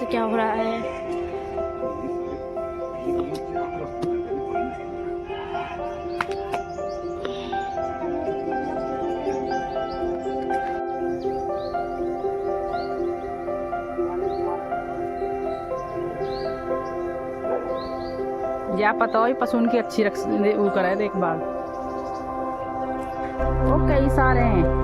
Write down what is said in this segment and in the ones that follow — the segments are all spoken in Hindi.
से क्या हो रहा है। या पता हो पसुन की अच्छी रख वो करे देखभाल। वो कई सारे हैं।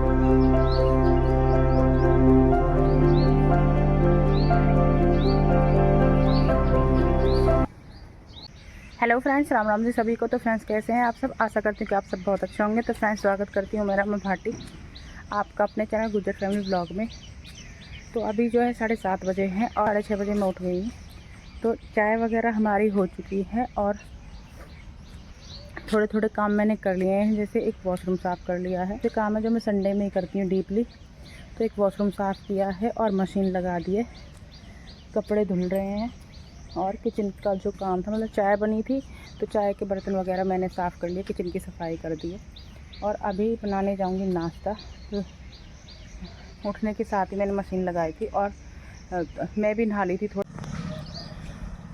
हेलो फ्रेंड्स, राम राम जी सभी को। तो फ्रेंड्स कैसे हैं आप सब? आशा करती हूँ कि आप सब बहुत अच्छे होंगे। तो फ्रेंड्स स्वागत करती हूँ मेरा मैं भाटी आपका अपने चैनल गुजर फैमिली ब्लॉग में। तो अभी जो है 7:30 बजे हैं और 6:30 बजे मैं उठ गई हूँ। तो चाय वगैरह हमारी हो चुकी है और थोड़े थोड़े काम मैंने कर लिए हैं। जैसे एक वॉशरूम साफ़ कर लिया है, जो काम है जो मैं संडे में ही करती हूँ डीपली। तो एक वॉशरूम साफ़ किया है और मशीन लगा दी है, कपड़े धुल रहे हैं। और किचन का जो काम था, मतलब चाय बनी थी तो चाय के बर्तन वगैरह मैंने साफ़ कर लिए, किचन की सफाई कर दी है। और अभी बनाने जाऊंगी नाश्ता। तो उठने के साथ ही मैंने मशीन लगाई थी और मैं भी नहा ली थी थोड़ा।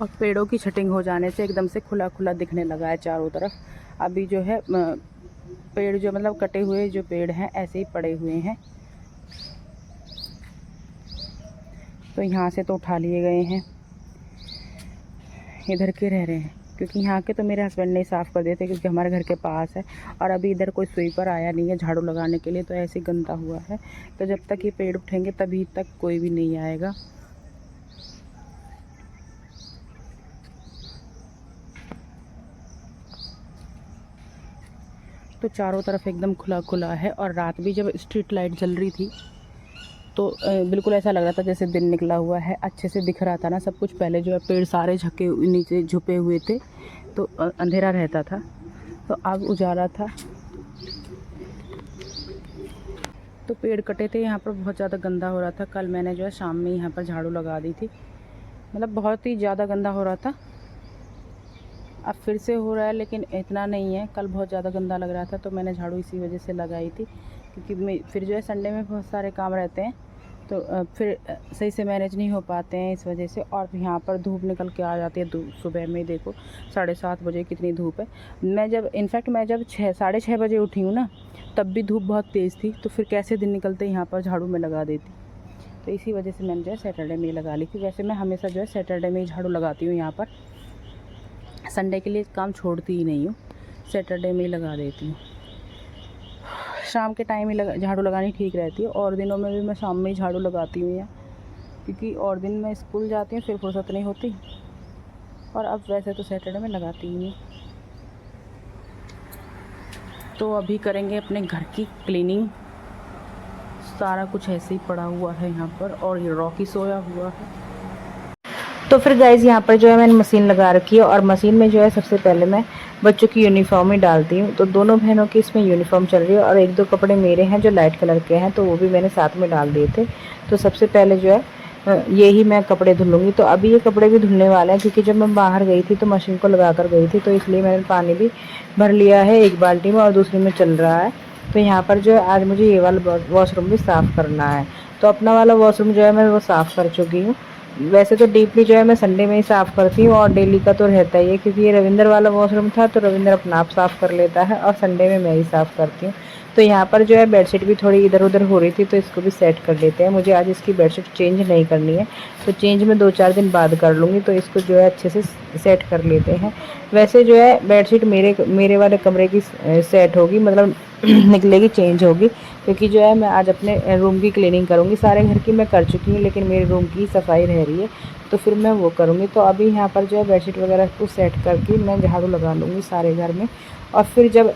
और पेड़ों की छटिंग हो जाने से एकदम से खुला खुला दिखने लगा है चारों तरफ। अभी जो है पेड़ जो मतलब कटे हुए जो पेड़ हैं ऐसे ही पड़े हुए हैं। तो यहाँ से तो उठा लिए गए हैं, इधर के रह रहे हैं क्योंकि यहाँ के तो मेरे हस्बैंड ने साफ़ कर दिए थे क्योंकि हमारे घर के पास है। और अभी इधर कोई स्वीपर आया नहीं है झाड़ू लगाने के लिए, तो ऐसे गंदा हुआ है। तो जब तक ये पेड़ उठेंगे तभी तक कोई भी नहीं आएगा। तो चारों तरफ एकदम खुला खुला है। और रात भी जब स्ट्रीट लाइट जल रही थी तो बिल्कुल ऐसा लग रहा था जैसे दिन निकला हुआ है, अच्छे से दिख रहा था ना सब कुछ। पहले जो है पेड़ सारे झके नीचे झुपे हुए थे तो अंधेरा रहता था, तो अब उजाला था। तो पेड़ कटे थे, यहाँ पर बहुत ज़्यादा गंदा हो रहा था। कल मैंने जो है शाम में यहाँ पर झाड़ू लगा दी थी, मतलब बहुत ही ज़्यादा गंदा हो रहा था। अब फिर से हो रहा है लेकिन इतना नहीं है। कल बहुत ज़्यादा गंदा लग रहा था तो मैंने झाड़ू इसी वजह से लगाई थी, क्योंकि फिर जो है संडे में बहुत सारे काम रहते हैं तो फिर सही से मैनेज नहीं हो पाते हैं इस वजह से। और यहाँ पर धूप निकल के आ जाती है सुबह में। देखो 7:30 बजे कितनी धूप है। मैं जब 6:30 बजे उठी हूँ ना, तब भी धूप बहुत तेज़ थी। तो फिर कैसे दिन निकलते यहाँ पर झाड़ू में लगा देती। तो इसी वजह से मैंने जो है सैटरडे में लगा ली थी। वैसे मैं हमेशा जो है सैटरडे में ही झाड़ू लगाती हूँ यहाँ पर, संडे के लिए काम छोड़ती ही नहीं हूँ, सैटरडे में ही लगा देती हूँ। शाम के टाइम ही झाड़ू लगानी ठीक रहती है। और दिनों में भी मैं शाम में ही झाड़ू लगाती हूँ यहाँ, क्योंकि और दिन मैं स्कूल जाती हूँ फिर फुर्सत नहीं होती। और अब वैसे तो सैटरडे में लगाती ही नहीं। तो अभी करेंगे अपने घर की क्लीनिंग। सारा कुछ ऐसे ही पड़ा हुआ है यहाँ पर, और ये रॉकी सोया हुआ है। तो फिर गाइस यहाँ पर जो है मैंने मशीन लगा रखी है और मशीन में जो है सबसे पहले मैं बच्चों की यूनिफॉर्म ही डालती हूँ। तो दोनों बहनों की इसमें यूनिफॉर्म चल रही है और एक दो कपड़े मेरे हैं जो लाइट कलर के हैं, तो वो भी मैंने साथ में डाल दिए थे। तो सबसे पहले जो है ये ही मैं कपड़े धुलूँगी। तो अभी ये कपड़े भी धुलने वाले हैं, क्योंकि जब मैं बाहर गई थी तो मशीन को लगा कर गई थी, तो इसलिए मैंने पानी भी भर लिया है एक बाल्टी में और दूसरी में चल रहा है। तो यहाँ पर जो है आज मुझे ये वाला वॉशरूम भी साफ़ करना है। तो अपना वाला वॉशरूम जो है मैं वो साफ़ कर चुकी हूँ। वैसे तो डीपली जो है मैं संडे में ही साफ़ करती हूँ और डेली का तो रहता ही है, क्योंकि ये रविंद्र वाला वॉशरूम था तो रविंद्र अपना आप साफ़ कर लेता है और संडे में मैं ही साफ़ करती हूँ। तो यहाँ पर जो है बेडशीट भी थोड़ी इधर उधर हो रही थी, तो इसको भी सेट कर लेते हैं। मुझे आज इसकी बेडशीट चेंज नहीं करनी है, तो चेंज मैं 2-4 दिन बाद कर लूँगी। तो इसको जो है अच्छे से सेट कर लेते हैं। वैसे जो है बेडशीट मेरे वाले कमरे की सेट होगी, मतलब निकलेगी, चेंज होगी, क्योंकि जो है मैं आज अपने रूम की क्लीनिंग करूँगी। सारे घर की मैं कर चुकी हूँ लेकिन मेरे रूम की सफाई रह रही है, तो फिर मैं वो करूँगी। तो अभी यहाँ पर जो है बेडशीट वगैरह को सेट करके मैं झाड़ू लगा लूँगी सारे घर में। और फिर जब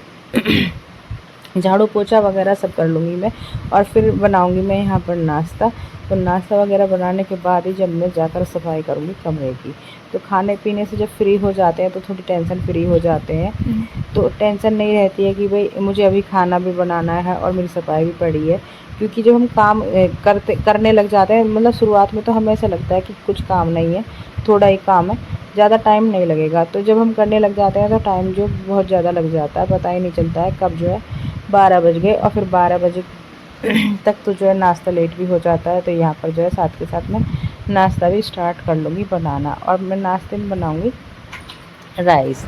झाड़ू पोछा वगैरह सब कर लूँगी मैं, और फिर बनाऊँगी मैं यहाँ पर नाश्ता। तो नाश्ता वगैरह बनाने के बाद ही जब मैं जाकर सफाई करूँगी कमरे की। तो खाने पीने से जब फ्री हो जाते हैं तो थोड़ी टेंशन फ्री हो जाते हैं। तो टेंशन नहीं रहती है कि भाई मुझे अभी खाना भी बनाना है और मेरी सफाई भी पड़ी है। क्योंकि जब हम काम करने लग जाते हैं, मतलब शुरुआत में तो हमें ऐसा लगता है कि कुछ काम नहीं है, थोड़ा ही काम है, ज़्यादा टाइम नहीं लगेगा। तो जब हम करने लग जाते हैं तो टाइम जो बहुत ज़्यादा लग जाता है, पता ही नहीं चलता है कब जो है 12 बज गए। और फिर 12 बजे तक तो जो है नाश्ता लेट भी हो जाता है। तो यहाँ पर जो है साथ के साथ मैं नाश्ता भी स्टार्ट कर लूँगी बनाना। और मैं नाश्ते में बनाऊँगी राइस।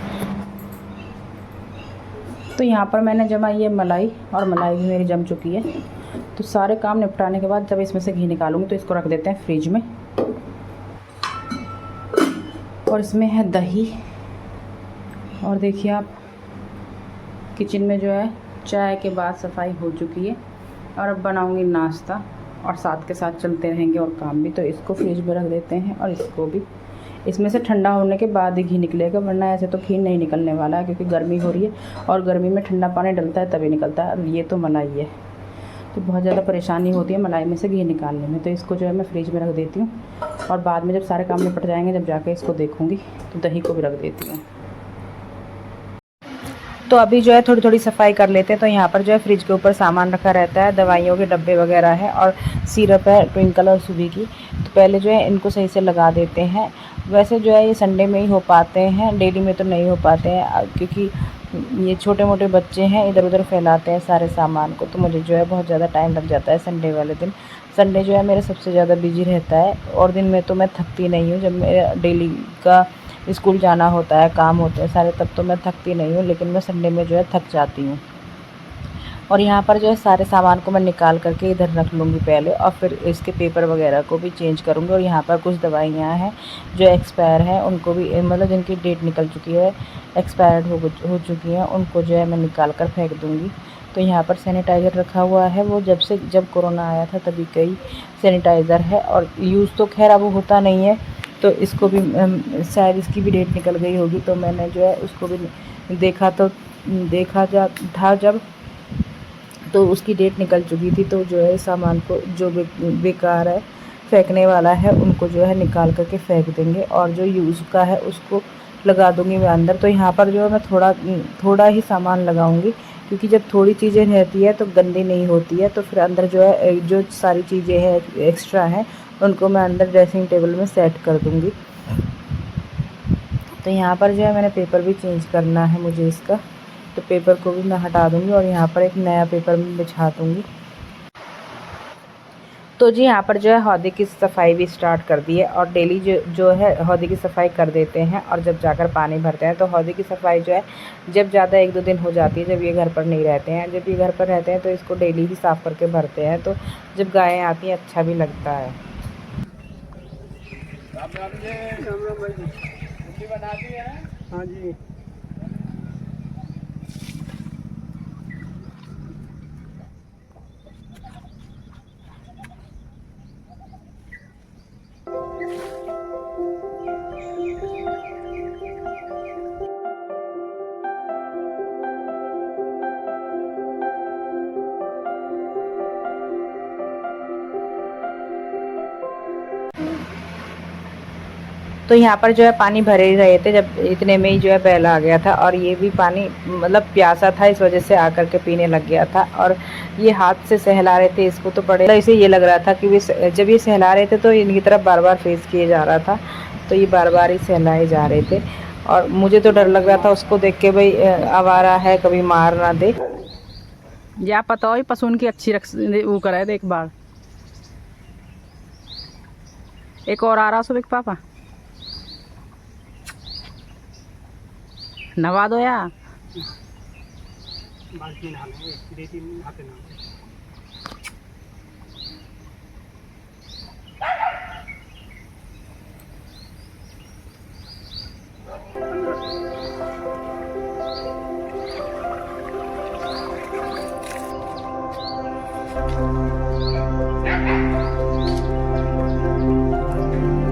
तो यहाँ पर मैंने जमाई है मलाई, और मलाई भी मेरी जम चुकी है। तो सारे काम निपटाने के बाद जब इसमें से घी निकालूंगी तो इसको रख देते हैं फ्रिज में। और इसमें है दही। और देखिए आप, किचन में जो है चाय के बाद सफाई हो चुकी है। और अब बनाऊंगी नाश्ता, और साथ के साथ चलते रहेंगे और काम भी। तो इसको फ्रिज में रख देते हैं, और इसको भी इसमें से ठंडा होने के बाद ही घी निकलेगा, वरना ऐसे तो घी नहीं निकलने वाला है, क्योंकि गर्मी हो रही है और गर्मी में ठंडा पानी डलता है तभी निकलता है। और ये तो मलाई है, तो बहुत ज़्यादा परेशानी होती है मलाई में से घी निकालने में। तो इसको जो है मैं फ्रिज में रख देती हूँ, और बाद में जब सारे काम निपट जाएंगे, जब जाके इसको देखूँगी, तो दही को भी रख देती हूँ। तो अभी जो है थोड़ी थोड़ी सफाई कर लेते हैं। तो यहाँ पर जो है फ्रिज के ऊपर सामान रखा रहता है, दवाइयों के डब्बे वगैरह है, और सिरप है ट्विंकल और सुबी की। तो पहले जो है इनको सही से लगा देते हैं। वैसे जो है ये संडे में ही हो पाते हैं, डेली में तो नहीं हो पाते हैं, क्योंकि ये छोटे मोटे बच्चे हैं, इधर उधर फैलाते हैं सारे सामान को। तो मुझे जो है बहुत ज़्यादा टाइम लग जाता है संडे वाले दिन। संडे जो है मेरा सबसे ज़्यादा बिजी रहता है, और दिन में तो मैं थकती नहीं हूँ। जब मेरा डेली का स्कूल जाना होता है, काम होते हैं सारे, तब तो मैं थकती नहीं हूँ, लेकिन मैं संडे में जो है थक जाती हूँ। और यहाँ पर जो है सारे सामान को मैं निकाल करके इधर रख लूँगी पहले, और फिर इसके पेपर वगैरह को भी चेंज करूँगी। और यहाँ पर कुछ दवाइयाँ हैं जो एक्सपायर हैं, उनको भी, मतलब जिनकी डेट निकल चुकी है, एक्सपायर्ड हो चुकी हैं, उनको जो है मैं निकाल कर फेंक दूँगी। तो यहाँ पर सैनिटाइज़र रखा हुआ है, वो जब कोरोना आया था तभी का ही सैनिटाइज़र है, और यूज़ तो खैर अब होता नहीं है। तो इसको भी शायद इसकी भी डेट निकल गई होगी, तो मैंने जो है उसको भी देखा था जब, तो उसकी डेट निकल चुकी थी। तो जो है सामान को जो बेकार है, फेंकने वाला है, उनको जो है निकाल करके फेंक देंगे, और जो यूज़ का है उसको लगा दूँगी मैं अंदर। तो यहाँ पर जो है मैं थोड़ा ही सामान लगाऊँगी, क्योंकि जब थोड़ी चीज़ें रहती है तो गंदी नहीं होती है। तो फिर अंदर जो है जो सारी चीज़ें हैं एक्स्ट्रा हैं, उनको मैं अंदर ड्रेसिंग टेबल में सेट कर दूँगी। तो यहाँ पर जो है मैंने पेपर भी चेंज करना है मुझे इसका, तो पेपर को भी मैं हटा दूँगी, और यहाँ पर एक नया पेपर मैं बिछा दूँगी। तो जी यहाँ पर जो है हौदी की सफाई भी स्टार्ट कर दी है, और डेली जो है हौदी की सफाई कर देते हैं, और जब जाकर पानी भरते हैं। तो हौदी की सफाई जो है जब ज़्यादा 1-2 दिन हो जाती है, जब ये घर पर नहीं रहते हैं। जब ये घर पर रहते हैं तो इसको डेली ही साफ़ करके भरते हैं, तो जब गायें आती हैं अच्छा भी लगता है। हाँ जी। तो यहाँ पर जो है पानी भरे ही रहे थे, जब इतने में ही जो है बैल आ गया था, और ये भी पानी मतलब प्यासा था, इस वजह से आकर के पीने लग गया था। और ये हाथ से सहला रहे थे इसको, तो बड़े इसे ये लग रहा था कि वे जब ये सहला रहे थे तो इनकी तरफ बार बार फेस किए जा रहा था, तो ये बार बार ही सहलाए जा रहे थे। और मुझे तो डर लग रहा था उसको देख के, भाई आवारा है, कभी मार ना दे। या पता हो पशु उनकी अच्छी वो कराए थे। एक बार एक और आ रहा सुबह पापा, नवा दो या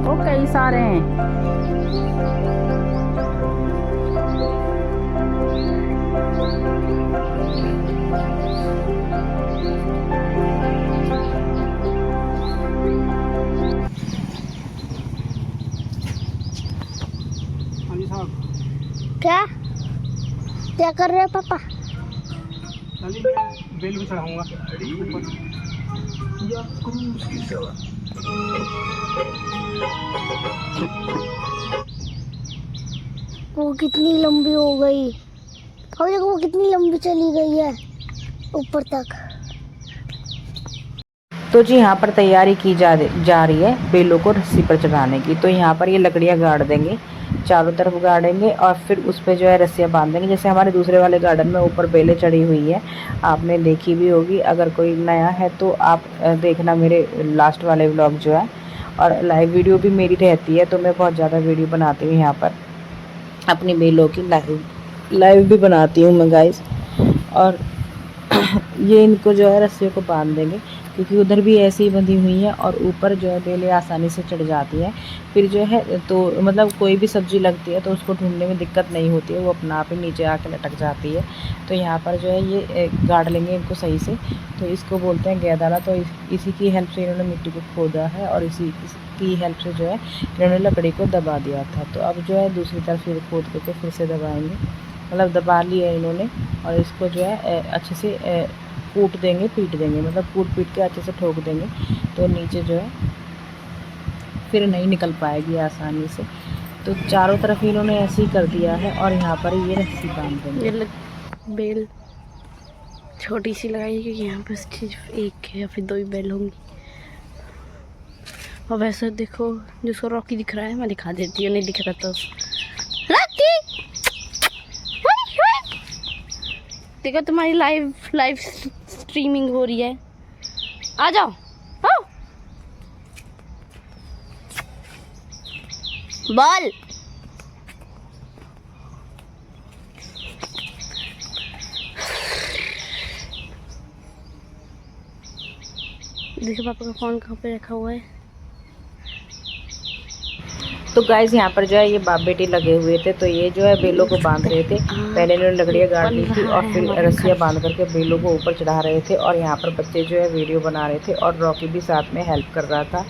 ओ कई सारे हैं। क्या क्या कर रहे हैं पापा? बेल भी चढ़ाऊंगा। वो कितनी लंबी हो गई, और देखो वो कितनी लंबी चली गई है ऊपर तक। तो जी यहाँ पर तैयारी की जा रही है बेलों को रस्सी पर चढ़ाने की। तो यहाँ पर ये लकड़ियाँ गाड़ देंगे, चारों तरफ गाड़ेंगे और फिर उस पे जो है रस्सियाँ बांध देंगे। जैसे हमारे दूसरे वाले गार्डन में ऊपर बेलें चढ़ी हुई है, आपने देखी भी होगी। अगर कोई नया है तो आप देखना मेरे लास्ट वाले व्लॉग जो है, और लाइव वीडियो भी मेरी रहती है। तो मैं बहुत ज़्यादा वीडियो बनाती हूँ यहाँ पर, अपनी बेलों की लाइव भी बनाती हूँ मैं गाइस। और ये इनको जो है रस्सियों को बांध देंगे, क्योंकि उधर भी ऐसे ही बंधी हुई है और ऊपर जो है बेलें आसानी से चढ़ जाती है। फिर जो है तो मतलब कोई भी सब्ज़ी लगती है तो उसको ढूंढने में दिक्कत नहीं होती है, वो अपना आप ही नीचे आके लटक जाती है। तो यहाँ पर जो है ये गाड़ लेंगे इनको सही से। तो इसको बोलते हैं गैदाला। तो इसी की हेल्प से इन्होंने मिट्टी को खोदा है और इसी की हेल्प से जो है इन्होंने लकड़ी को दबा दिया था। तो अब जो है दूसरी तरफ फिर खोद करके फिर से दबाएँगे, मतलब दबा लिया है इन्होंने। और इसको जो है अच्छे से कूट देंगे, पीट देंगे, मतलब कूट पीट के अच्छे से ठोक देंगे। तो नीचे जो है फिर नहीं निकल पाएगी आसानी से। तो चारों तरफ इन्होंने ऐसे ही कर दिया है और यहाँ पर ये रस्सी बांध देंगे। बेल छोटी सी लगाई क्योंकि यहाँ पर सिर्फ एक या फिर 2 ही बेल होंगी। और वैसे देखो जिसको रॉकी दिख रहा है मैं दिखा देती हूँ, नहीं दिख रहा तो रॉकी देखो तुम्हारी लाइव स्ट्रीमिंग हो रही है, आ जाओ। आओ बॉल देखो पापा का फोन कहाँ पे रखा हुआ है। तो गाइस यहाँ पर जो है ये बाप बेटी लगे हुए थे। तो ये जो है बेलों को बांध रहे थे। पहले इन्होंने लकड़ियाँ गाड़ ली थी और फिर रस्सियाँ बांध करके बेलों को ऊपर चढ़ा रहे थे। और यहाँ पर बच्चे जो है वीडियो बना रहे थे और रॉकी भी साथ में हेल्प कर रहा था।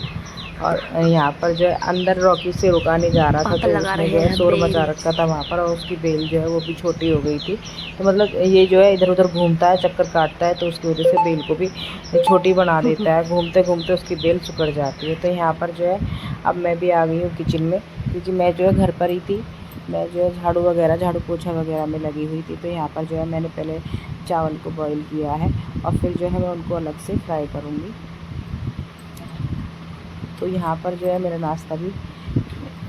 और यहाँ पर जो है अंदर रॉकी से रुका नहीं जा रहा था, तो उसने जो है शोर मचा रखा था वहाँ पर। और उसकी बेल जो है वो भी छोटी हो गई थी। तो मतलब ये जो है इधर उधर घूमता है, चक्कर काटता है, तो उसकी वजह से बेल को भी छोटी बना देता है। घूमते घूमते उसकी बेल सुकड़ जाती है। तो यहाँ पर जो है अब मैं भी आ गई हूँ किचन में, क्योंकि मैं जो है घर पर ही थी। मैं जो है झाड़ू पोछा वगैरह में लगी हुई थी। तो यहाँ पर जो है मैंने पहले चावल को बॉईल किया है और फिर जो है मैं उनको अलग से फ्राई करूँगी। तो यहाँ पर जो है मेरा नाश्ता भी,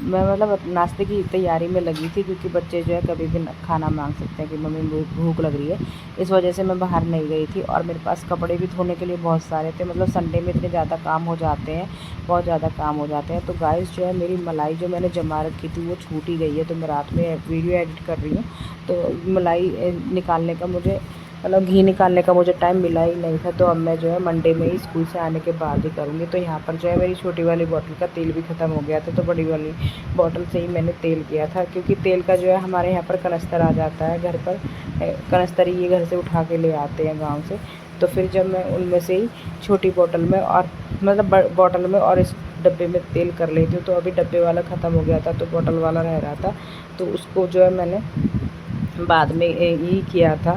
मैं मतलब नाश्ते की तैयारी में लगी थी, क्योंकि बच्चे जो है कभी भी खाना मांग सकते हैं कि मम्मी भूख लग रही है। इस वजह से मैं बाहर नहीं गई थी। और मेरे पास कपड़े भी धोने के लिए बहुत सारे थे। मतलब संडे में इतने ज़्यादा काम हो जाते हैं, बहुत ज़्यादा काम हो जाते हैं। तो गाइस जो है मेरी मलाई जो मैंने जमा रखी थी वो छूट ही गई है। तो मैं रात में वीडियो एडिट कर रही हूँ, तो मलाई निकालने का मुझे, मतलब घी निकालने का मुझे टाइम मिला ही नहीं था। तो अब मैं जो है मंडे में ही स्कूल से आने के बाद ही करूँगी। तो यहाँ पर जो है मेरी छोटी वाली बॉटल का तेल भी ख़त्म हो गया था, तो बड़ी वाली बॉटल से ही मैंने तेल किया था। क्योंकि तेल का जो है हमारे यहाँ पर कनस्तर आ जाता है घर पर, कनस्तर ये घर से उठा के ले आते हैं गाँव से। तो फिर जब मैं उनमें से ही छोटी बॉटल में और मतलब बॉटल में और इस डब्बे में तेल कर लेती हूँ। तो अभी डब्बे वाला ख़त्म हो गया था, तो बॉटल वाला रह रहा था, तो उसको जो है मैंने बाद में यही किया था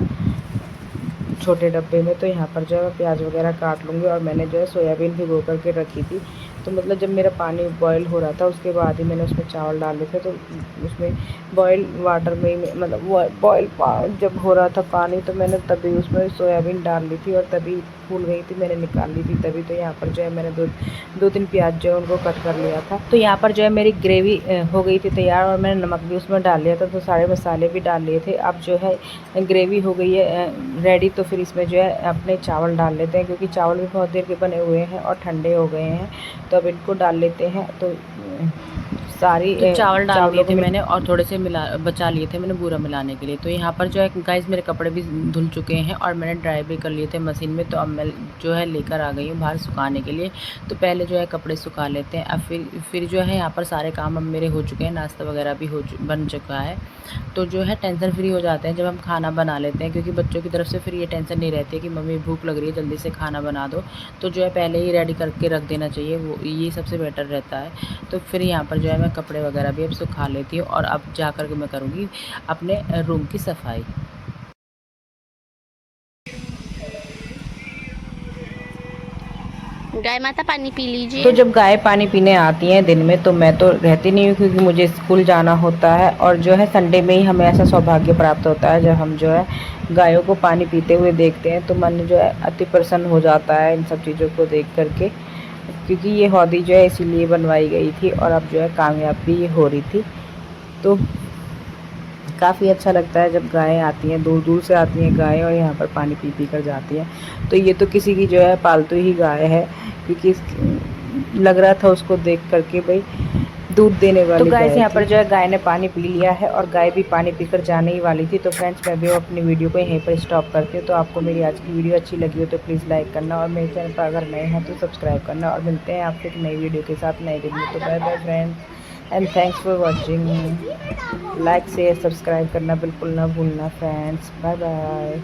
छोटे डब्बे में। तो यहाँ पर जो है प्याज वगैरह काट लूँगी। और मैंने जो है सोयाबीन भिगो करके रखी थी। तो मतलब जब मेरा पानी बॉयल हो रहा था उसके बाद ही मैंने उसमें चावल डाले थे। तो उसमें बॉयल वाटर में ही, मतलब बॉयल जब हो रहा था पानी, तो मैंने तभी उसमें सोयाबीन डाल ली थी और तभी फूल गई थी, मैंने निकाल ली थी तभी। तो यहाँ पर जो है मैंने दो तीन प्याज जो है उनको कट कर लिया था। तो यहाँ पर जो है मेरी ग्रेवी हो गई थी तैयार और मैंने नमक भी उसमें डाल लिया था। तो सारे मसाले भी डाल लिए थे। अब जो है ग्रेवी हो गई है रेडी। तो फिर इसमें जो है अपने चावल डाल लेते हैं, क्योंकि चावल भी बहुत देर के बने हुए हैं और ठंडे हो गए हैं। तो अब इनको डाल लेते हैं। तो सारी तो चावल डाल दिए थे मैंने और थोड़े से बचा लिए थे मैंने बूरा मिलाने के लिए। तो यहाँ पर जो है गाइस मेरे कपड़े भी धुल चुके हैं और मैंने ड्राई भी कर लिए थे मशीन में। तो अब मैं जो है लेकर आ गई हूँ बाहर सुखाने के लिए। तो पहले जो है कपड़े सुखा लेते हैं। अब फिर जो है यहाँ पर सारे काम अब मेरे हो चुके हैं, नाश्ता वगैरह भी बन चुका है। तो जो है टेंशन फ्री हो जाते हैं जब हम खाना बना लेते हैं, क्योंकि बच्चों की तरफ से फिर ये टेंशन नहीं रहती है कि मम्मी भूख लग रही है जल्दी से खाना बना दो। तो जो है पहले ही रेडी करके रख देना चाहिए, वो ये सबसे बेटर रहता है। तो फिर यहाँ पर जो है मैं कपड़े वगैरह भी अब सुखा लेती हूँ और अब जा कर के मैं करूँगी अपने रूम की सफाई। गाय माता पानी पी लीजिए। तो जब गाय पानी पीने आती हैं दिन में, तो मैं तो रहती नहीं हूँ क्योंकि मुझे स्कूल जाना होता है, और जो है संडे में ही हमें ऐसा सौभाग्य प्राप्त होता है जब हम जो है गायों को पानी पीते हुए देखते हैं, तो मन जो है अति प्रसन्न हो जाता है इन सब चीज़ों को देख करके, क्योंकि ये हौदी जो है इसीलिए बनवाई गई थी और अब जो है कामयाब भी ये हो रही थी। तो काफ़ी अच्छा लगता है जब गायें आती हैं, दूर दूर से आती हैं गायें और यहाँ पर पानी पी पी कर जाती हैं। तो ये तो किसी की जो है पालतू ही गाय है, क्योंकि लग रहा था उसको देख करके भाई दूध देने वाली। तो गाय यहाँ पर जो है गाय ने पानी पी लिया है और गाय भी पानी पीकर जाने ही वाली थी। तो फ्रेंड्स मैं भी अपनी वीडियो को यहीं पर स्टॉप करती हूँ। तो आपको मेरी आज की वीडियो अच्छी लगी हो तो प्लीज़ लाइक करना और मेरे चैनल पर अगर नए हैं तो सब्सक्राइब करना, और मिलते हैं आपसे एक नई वीडियो के साथ नए दिन में। तो bye bye friends and thanks for watching. Like share subscribe करना बिल्कुल ना भूलना फ्रेंड्स। Bye bye.